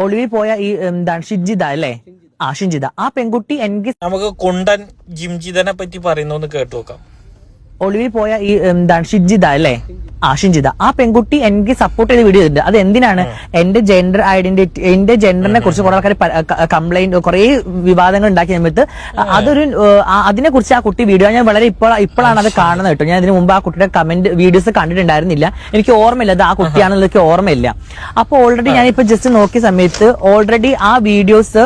ഒളിവിൽ പോയ ഈ എന്താണ് ഷിജിത അല്ലേ? ഷിജിത ആ പെൺകുട്ടി എനിക്ക് നമുക്ക് കുണ്ടൻ ജിംജിതനെ പറ്റി പറയുന്നൊന്ന് കേട്ടു നോക്കാം. ഒളിവിൽ പോയ ഈ എന്താണ് ഷിജിത അല്ലേ? ഷിജിത ആ പെൺകുട്ടി എനിക്ക് സപ്പോർട്ട് ചെയ്ത് വീഡിയോ ചെയ്തിട്ടുണ്ട്. അത് എന്തിനാണ്? എന്റെ ജെൻഡർ ഐഡന്റിറ്റി, എന്റെ ജെൻഡറിനെ കുറിച്ച് കുറെ ആൾക്കാർ കംപ്ലൈന്റ്, കുറെ വിവാദങ്ങൾ ഉണ്ടാക്കിയ സമയത്ത് അതിനെ കുറിച്ച് ആ കുട്ടി വീഡിയോ ഞാൻ വളരെ ഇപ്പോഴാണ് അത് കാണുന്നത് കേട്ടോ. ഞാൻ ഇതിനു മുമ്പ് ആ കുട്ടിയുടെ കമന്റ് വീഡിയോസ് കണ്ടിട്ടുണ്ടായിരുന്നില്ല. എനിക്ക് ഓർമ്മയില്ല അത് ആ കുട്ടിയാണെന്ന് എനിക്ക് ഓർമ്മയില്ല. അപ്പൊ ഓൾറെഡി ഞാനിപ്പോ ജസ്റ്റ് നോക്കിയ സമയത്ത് ഓൾറെഡി ആ വീഡിയോസ്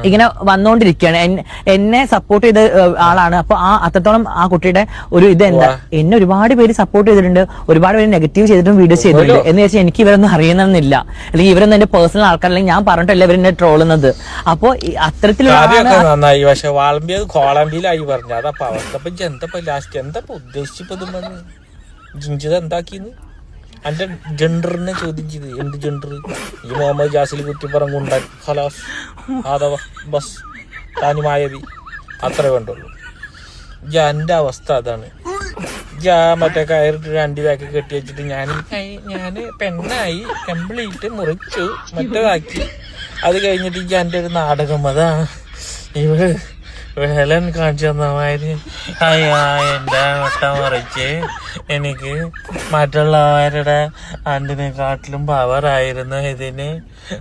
ഇങ്ങനെ വന്നുകൊണ്ടിരിക്കുകയാണ്. എന്നെ സപ്പോർട്ട് ചെയ്ത ആളാണ്. അപ്പൊ അത്രത്തോളം ആ കുട്ടിയുടെ ഒരു ഇത് എന്താ, എന്നെ ഒരുപാട് പേര് സപ്പോർട്ട് ചെയ്തിട്ടുണ്ട്, ഒരുപാട് പേര് നെഗറ്റീവ് ചെയ്തിട്ടും വീഡിയോസ് ചെയ്തിട്ടുണ്ട്. എന്ന് വെച്ചാൽ എനിക്ക് ഇവരൊന്നും അറിയുന്നില്ല, അല്ലെങ്കിൽ ഇവരൊന്നും എന്റെ പേഴ്സണൽ ആൾക്കാർ, അല്ലെങ്കിൽ ഞാൻ പറഞ്ഞിട്ടല്ല ഇവരെന്നെ ട്രോളുന്നത്. അപ്പൊ അത്തരത്തിലുള്ള നന്നായി. പക്ഷെ വാളമ്പിയത് കോളമ്പിയിലായി പറഞ്ഞു. അതപ്പോ അവസ്ഥ എന്താ ലാസ്റ്റ് എന്താ ഉദ്ദേശിച്ചത്? ജിഞ്ചിത എന്താക്കിന്ന് എന്റെ ജെൻഡറിനെ ചോദ്യം ചെയ്ത്. എന്ത് ജെൻഡർ? ഈ മുഹമ്മദ് ജാസിൽ കുറ്റിപ്പുറം കൊണ്ടാൻ ഹലാസ് ആദവ ബസ് താനുമായവി അത്രേ വേണ്ടുള്ളൂ. എന്റെ അവസ്ഥ അതാണ്. മറ്റേ കയറിട്ട് 2 ബാക്ക് കെട്ടി വെച്ചിട്ട് ഞാന് പെണ്ണായി കംപ്ലീറ്റ് മുറിച്ചു മറ്റേതാക്കി. അത് കഴിഞ്ഞിട്ട് എന്റെ ഒരു നാടകം അതാണ് ഇവിടെ വേലൻ കാണിച്ചു തന്നമാതിരി. എന്റെ വട്ട മറിച്ച് എനിക്ക് മറ്റുള്ളവരുടെ അണ്ടിനെക്കാട്ടിലും പവറായിരുന്നു ഇതിന്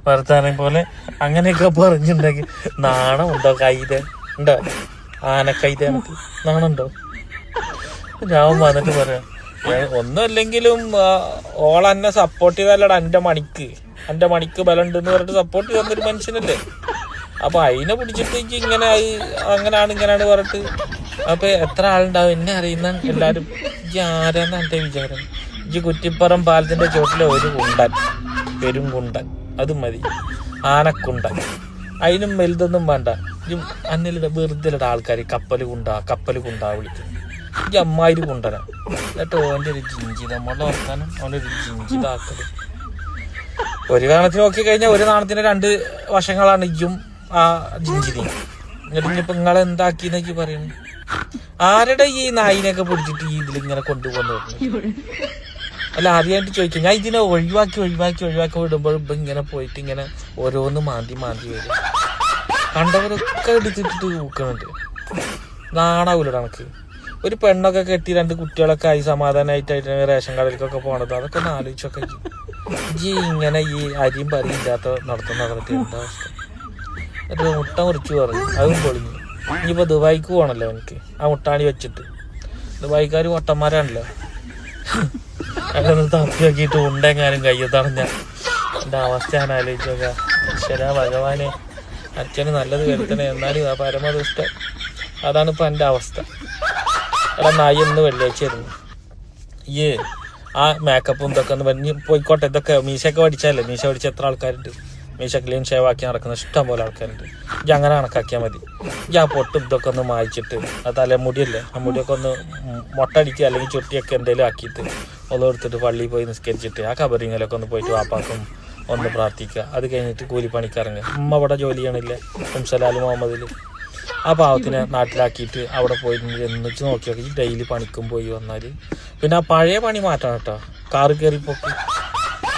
വർത്താനം പോലെ അങ്ങനെയൊക്കെ പറഞ്ഞിട്ടുണ്ടെങ്കിൽ നാണമുണ്ടോ? കൈത ഉണ്ടോ? ആനക്കൈത എനിക്ക് നാണുണ്ടോ? ഞാൻ വന്നിട്ട് പറയാം, ഒന്നുമല്ലെങ്കിലും ഓളെന്നെ സപ്പോർട്ട് ചെയ്തല്ലടാ എന്റെ മണിക്ക് ബലം ഉണ്ടെന്ന് പറഞ്ഞിട്ട് സപ്പോർട്ട് ചെയ്യുന്നൊരു മനുഷ്യനല്ലേ. അപ്പൊ അതിനെ പിടിച്ചിട്ട് ഇങ്ങനെ അങ്ങനെയാണ് പറഞ്ഞിട്ട് അപ്പൊ എത്ര ആളുണ്ടാവും എന്നെ അറിയുന്ന എല്ലാരും. ആരാന്ന് എന്റെ വിചാരം? കുറ്റിപ്പുറം പാലത്തിന്റെ ചോട്ടിലെ ഒരു കുണ്ടൻ, പെരുംകുണ്ടൻ, അത് മതി. ആനക്കുണ്ടൻ, അതിനും വലുതൊന്നും വേണ്ട. അന്നിലിടെ വെറുതെ ആൾക്കാർ കപ്പല് കുണ്ടാ വിളിക്കും. അമ്മായിരി കുണ്ടനാ എന്നിട്ട് ഓന്റെ ഒരു ജിഞ്ചിത നമ്മളുടെ വർത്താനം, അവന്റെ ഒരു ജിഞ്ചിതാക്കല്. ഒരു നാണത്തിന് നോക്കി കഴിഞ്ഞാൽ ഒരു നാണത്തിന് 2 വശങ്ങളാണ് ഇജ്ജും ആ ജിഞ്ചിനി. എന്നിട്ട് ഇനിയിപ്പോ നിങ്ങളെ എന്താക്കിന്നൊക്കെ പറയുന്നു. ആരുടെ ഈ നായിനൊക്കെ പിടിച്ചിട്ട് ഈ ഇതിലിങ്ങനെ കൊണ്ടുപോകുന്നു? അല്ല, ആദ്യമായിട്ട് ചോദിക്കാം. ഞാൻ ഇതിനെ ഒഴിവാക്കി വിടുമ്പോൾ ഇപ്പൊ ഇങ്ങനെ പോയിട്ട് ഇങ്ങനെ ഓരോന്ന് മാന്തി വരും. കണ്ടവരൊക്കെ എടുത്തിട്ട് നോക്കുന്നുണ്ട്. നാണാവൂല കണക്ക്. ഒരു പെണ്ണൊക്കെ കെട്ടി 2 കുട്ടികളൊക്കെ ആയി സമാധാനമായിട്ട് റേഷൻ കടയിലേക്കൊക്കെ പോണത്, അതൊക്കെ ഒന്ന് ആലോചിച്ചൊക്കെ ഇങ്ങനെ ഈ അരിയും പരിയില്ലാത്ത നടത്തുന്നതൊക്കെ എന്താ അവസ്ഥ? എന്നിട്ട് മുട്ട മുറിച്ചു പറഞ്ഞു, അതും പൊളിഞ്ഞു. ഇനിയിപ്പോ ദുബായിക്ക് പോകണല്ലോ എനിക്ക് ആ മുട്ടാണി വെച്ചിട്ട്. ദുബായിക്കാർ പൊട്ടന്മാരാണല്ലോ. അതൊന്ന് തപ്പിയാക്കിയിട്ട് ഉണ്ടെങ്ങാനും കയ്യത്തടഞ്ഞ എന്റെ അവസ്ഥ ഞാൻ ആലോചിച്ചോക്ക. ശരാ ഭഗവാനെ, അച്ഛന് നല്ലത് വരുത്തണേ, എന്നാലും ആ പരമദുഷ്ട. അതാണ് ഇപ്പൊ എന്റെ അവസ്ഥ. എടാ നായി എന്ന് വെള്ളിയാഴ്ച ആയിരുന്നു. ആ മേക്കപ്പും ഇതൊക്കെ ഒന്ന് പറഞ്ഞ് പോയിക്കോട്ടെ. ഇതൊക്കെ മീശയൊക്കെ പഠിച്ചാലേ, മീശ പഠിച്ച എത്ര ആൾക്കാരുണ്ട്? മീശ ക്ലീൻ ഷേവ് ആക്കി നടക്കുന്ന ഇഷ്ടം പോലെ ആൾക്കാരുണ്ട്. അങ്ങനെ കണക്കാക്കിയാൽ മതി. ആ പൊട്ടും ഇതൊക്കെ ഒന്ന് മായിച്ചിട്ട്, ആ തലമുടിയല്ലേ, ആ മുടിയൊക്കെ ഒന്ന് മൊട്ടടിക്കുക, അല്ലെങ്കിൽ ചുട്ടിയൊക്കെ എന്തെങ്കിലും ആക്കിയിട്ട് ഒന്നെടുത്തിട്ട് പള്ളിയിൽ പോയി നിസ്കരിച്ചിട്ട് ആ കബറിങ്ങലൊക്കെ ഒന്ന് പോയിട്ട് വാപ്പാക്കും ഒന്ന് പ്രാർത്ഥിക്കുക. അത് കഴിഞ്ഞിട്ട് കൂലിപ്പണിക്കിറങ്ങുക. ഇവിടെ ജോലി ചെയ്യണില്ലേ ഉംസലാൽ മുഹമ്മദിൽ. ആ പാവത്തിനെ നാട്ടിലാക്കിയിട്ട് അവിടെ പോയി എന്നിച്ച് നോക്കി നോക്കി ഡെയിലി പണിക്കും പോയി വന്നാൽ പിന്നെ ആ പഴയ പണി മാറ്റണം കേട്ടോ. കാറ് കയറിപ്പോക്ക്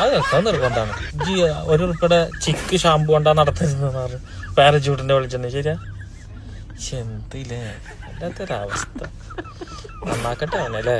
അത് എത്താൻ നിർബന്ധമാണ്. ഒരു ഉൾപ്പെടെ ചിക്ക് ഷാമ്പു കൊണ്ടാ നടത്തുന്നതെന്ന് പറഞ്ഞു. പാരച്യൂട്ടിന്റെ വിളിച്ചെന്ന്. ശരിയാ, എന്തില്ലേ അല്ലാത്തൊരവസ്ഥ. നന്നാക്കട്ടെ അവനല്ലേ.